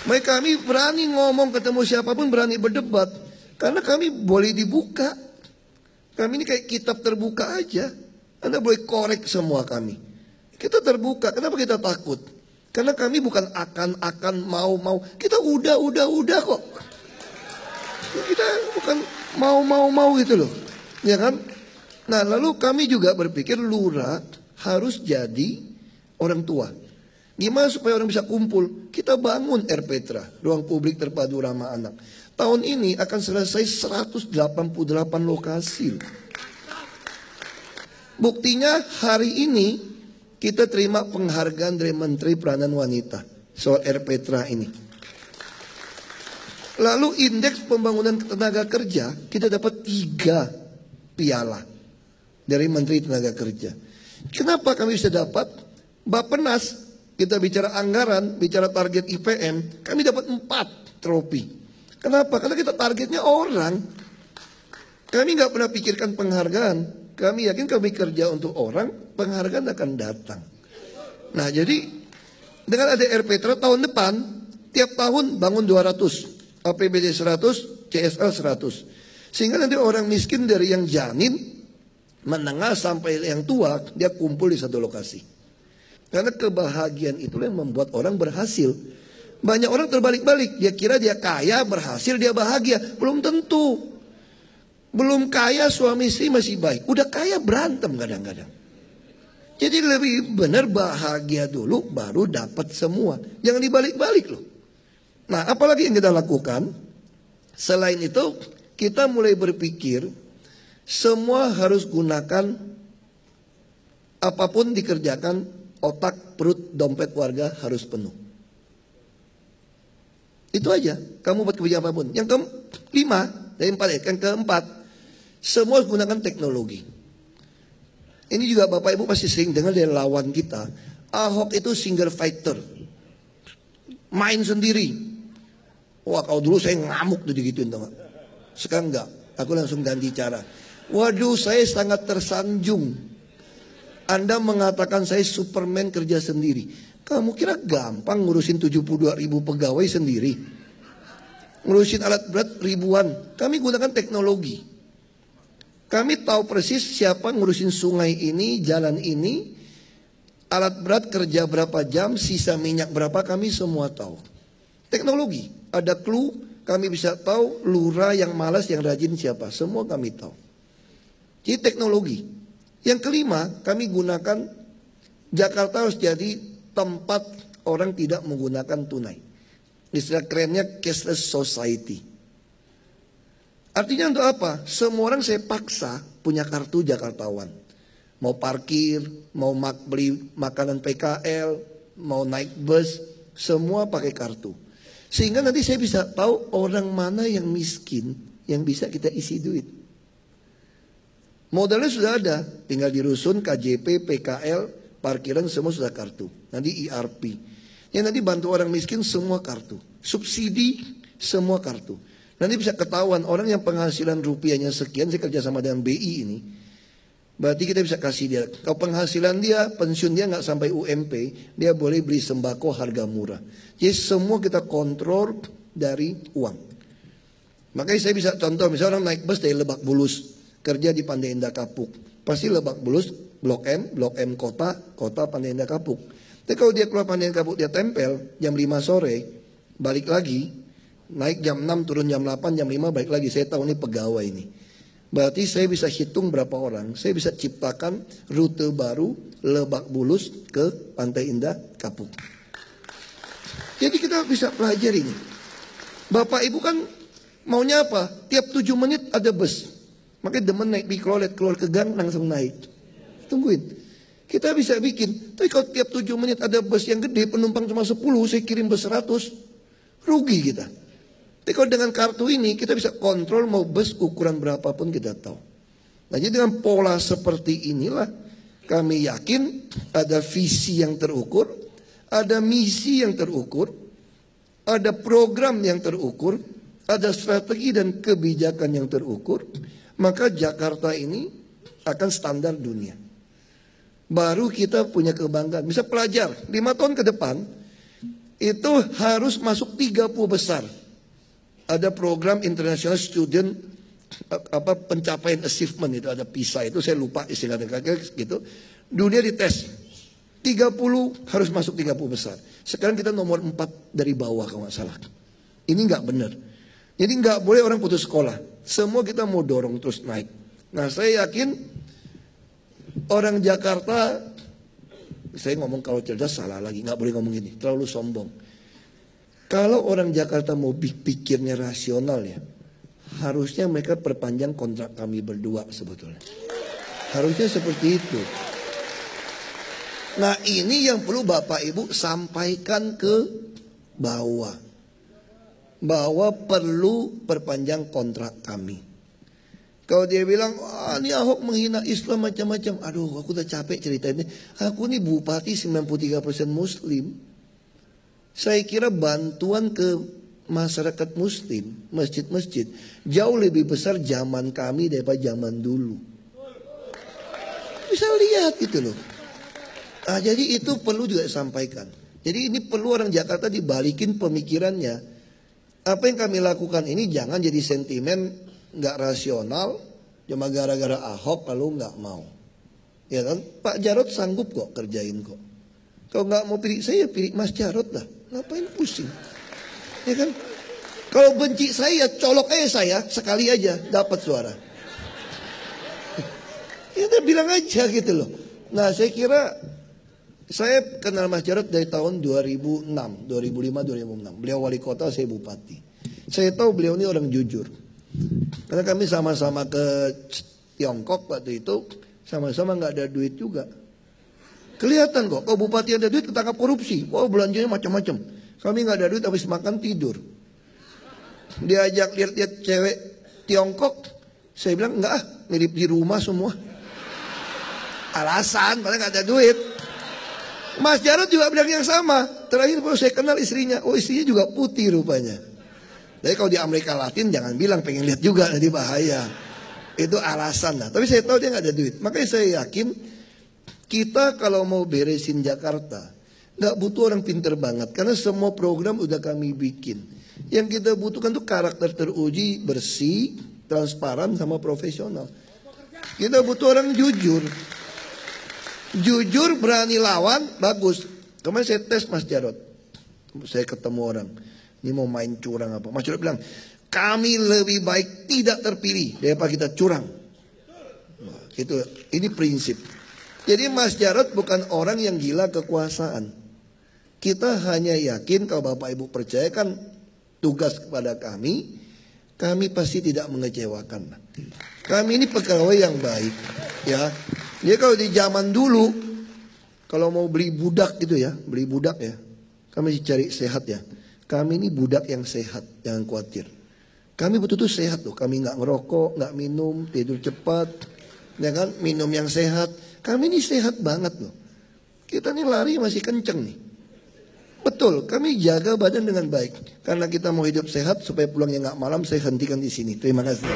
Mereka kami berani ngomong, ketemu siapapun berani berdebat. Karena kami boleh dibuka. Kami ini kayak kitab terbuka aja. Anda boleh korek semua kami. Kita terbuka, kenapa kita takut? Karena kami bukan akan mau. Kita udah kok. Kita bukan mau gitu loh. Ya kan? Nah lalu kami juga berpikir lurah harus jadi orang tua. Gimana supaya orang bisa kumpul? Kita bangun RPTRA, ruang publik terpadu ramah anak. Tahun ini akan selesai 188 lokasi. Buktinya hari ini kita terima penghargaan dari Menteri Peranan Wanita soal RPTRA ini. Lalu indeks pembangunan tenaga kerja kita dapat 3 piala dari Menteri Tenaga Kerja. Kenapa kami bisa dapat? Bappenas, kita bicara anggaran, bicara target IPM, kami dapat 4 trofi. Kenapa? Karena kita targetnya orang. Kami nggak pernah pikirkan penghargaan. Kami yakin kami kerja untuk orang, penghargaan akan datang. Nah jadi dengan ada RPTRA tahun depan, tiap tahun bangun 200, APBD 100, CSL 100. Sehingga nanti orang miskin dari yang janin, menengah sampai yang tua, dia kumpul di satu lokasi. Karena kebahagiaan itulah yang membuat orang berhasil. Banyak orang terbalik-balik, dia kira dia kaya, berhasil, dia bahagia. Belum tentu. Belum kaya suami istri masih baik, udah kaya berantem kadang-kadang. Jadi lebih benar bahagia dulu baru dapat semua. Jangan dibalik-balik loh. Nah apalagi yang kita lakukan? Selain itu kita mulai berpikir semua harus gunakan apapun dikerjakan otak, perut, dompet warga harus penuh. Itu aja. Kamu buat kebijakan apapun. Yang kelima dari 4, yang keempat, semua harus gunakan teknologi. Ini juga Bapak Ibu pasti sering dengar dari lawan kita. Ahok itu single fighter, main sendiri. Wah kalau dulu saya ngamuk tuh digituin tuh. Sekarang enggak. Aku langsung ganti cara. Waduh saya sangat tersanjung. Anda mengatakan saya Superman kerja sendiri. Kamu kira gampang ngurusin 72.000 pegawai sendiri? Ngurusin alat berat ribuan. Kami gunakan teknologi. Kami tahu persis siapa ngurusin sungai ini, jalan ini. Alat berat kerja berapa jam, sisa minyak berapa, kami semua tahu. Teknologi, ada clue, kami bisa tahu lurah yang malas, yang rajin siapa. Semua kami tahu. Jadi teknologi. Yang kelima, kami gunakan Jakarta harus jadi tempat orang tidak menggunakan tunai. Istilah kerennya cashless society. Artinya untuk apa? Semua orang saya paksa punya kartu Jakartawan. Mau parkir, mau beli makanan PKL, mau naik bus, semua pakai kartu. Sehingga nanti saya bisa tahu orang mana yang miskin, yang bisa kita isi duit. Modalnya sudah ada, tinggal dirusun KJP, PKL, parkiran semua sudah kartu. Nanti ERP. Yang nanti bantu orang miskin semua kartu. Subsidi semua kartu. Nanti bisa ketahuan orang yang penghasilan rupiahnya sekian, saya kerja sama dengan BI ini. Berarti kita bisa kasih dia. Kalau penghasilan dia, pensiun dia nggak sampai UMP, dia boleh beli sembako harga murah. Jadi semua kita kontrol dari uang. Makanya saya bisa contoh, misalnya orang naik bus dari Lebak Bulus, kerja di Pandai Indah Kapuk. Pasti Lebak Bulus, Blok M kota Pandai Indah Kapuk. Tapi kalau dia keluar Pandai Indah Kapuk, dia tempel jam 5 sore, balik lagi, naik jam 6, turun jam 8, jam 5, balik lagi. Saya tahu ini pegawai ini. Berarti saya bisa hitung berapa orang. Saya bisa ciptakan rute baru Lebak Bulus ke Pantai Indah Kapuk. Jadi kita bisa pelajari ini. Bapak Ibu kan maunya apa? Tiap 7 menit ada bus. Makanya demen naik mikrolet, keluar ke gang langsung naik. Tungguin. Kita bisa bikin. Tapi kalau tiap 7 menit ada bus yang gede, penumpang cuma 10, saya kirim bus 100. Rugi kita. Tapi kalau dengan kartu ini kita bisa kontrol mau bus ukuran berapapun kita tahu. Nah jadi dengan pola seperti inilah kami yakin ada visi yang terukur, ada misi yang terukur, ada program yang terukur, ada strategi dan kebijakan yang terukur. Maka Jakarta ini akan standar dunia. Baru kita punya kebanggaan. Bisa pelajar 5 tahun ke depan itu harus masuk 30 besar. Ada program International Student pencapaian achievement, itu ada PISA, itu saya lupa istilahnya gitu. Dunia dites 30 harus masuk 30 besar. Sekarang kita nomor 4 dari bawah kalau nggak salah. Ini nggak benar. Jadi nggak boleh orang putus sekolah. Semua kita mau dorong terus naik. Nah, saya yakin orang Jakarta, saya ngomong kalau cerdas salah lagi, nggak boleh ngomong gini, terlalu sombong. Kalau orang Jakarta mau pikirnya rasional ya, harusnya mereka perpanjang kontrak kami berdua sebetulnya. Harusnya seperti itu. Nah, ini yang perlu Bapak Ibu sampaikan ke bawah. Bahwa perlu perpanjang kontrak kami. Kalau dia bilang, ini Ahok menghina Islam macam-macam. Aduh, aku udah capek cerita ini. Aku ini bupati 93% Muslim. Saya kira bantuan ke masyarakat Muslim, masjid-masjid, jauh lebih besar zaman kami daripada zaman dulu. Bisa lihat gitu loh. Jadi itu perlu juga disampaikan. Jadi ini perlu orang Jakarta dibalikin pemikirannya. Apa yang kami lakukan ini jangan jadi sentimen nggak rasional, cuma gara-gara Ahok lalu nggak mau. Ya kan? Pak Jarod sanggup kok kerjain kok. Kalau nggak mau pilih saya, pilih Mas Jarod lah. Ngapain pusing? Ya kan? Kalau benci saya, colok aja saya sekali aja dapat suara. Ya udah bilang aja gitu loh. Nah, saya kira saya kenal Mas Jarod dari tahun 2006, 2005, 2006. Beliau wali kota, saya bupati. Saya tahu beliau ini orang jujur. Karena kami sama-sama ke Tiongkok waktu itu, sama-sama nggak ada duit juga. Kelihatan kok, kalau bupati ada duit ketangkap korupsi. Wah, belanjanya macam-macam. Kami nggak ada duit, habis makan tidur. Diajak lihat-lihat cewek Tiongkok, saya bilang enggak, mirip di rumah semua. Alasan, padahal nggak ada duit. Mas Jarod juga bilang yang sama. Terakhir baru saya kenal istrinya. Oh, istrinya juga putih rupanya. Jadi kalau di Amerika Latin jangan bilang pengen lihat juga, nanti bahaya. Itu alasan lah. Tapi saya tahu dia nggak ada duit. Makanya saya yakin kita kalau mau beresin Jakarta nggak butuh orang pinter banget. Karena semua program udah kami bikin. Yang kita butuhkan tuh karakter teruji, bersih, transparan sama profesional. Kita butuh orang jujur. Jujur, berani lawan, bagus. Kemarin saya tes Mas Jarod. Saya ketemu orang. Ini mau main curang apa. Mas Jarod bilang, kami lebih baik tidak terpilih daripada kita curang. Nah, ini prinsip. Jadi Mas Jarod bukan orang yang gila kekuasaan. Kita hanya yakin kalau Bapak Ibu percayakan tugas kepada kami pasti tidak mengecewakan. Kami ini pegawai yang baik. Ya. Jadi kalau di zaman dulu, kalau mau beli budak gitu ya, kami cari sehat ya. Kami ini budak yang sehat, jangan khawatir. Kami betul-betul sehat loh, kami nggak ngerokok, nggak minum, tidur cepat, ya kan, minum yang sehat. Kami ini sehat banget loh. Kita ini lari masih kenceng nih. Betul, kami jaga badan dengan baik. Karena kita mau hidup sehat supaya pulangnya nggak malam, saya hentikan di sini. Terima kasih.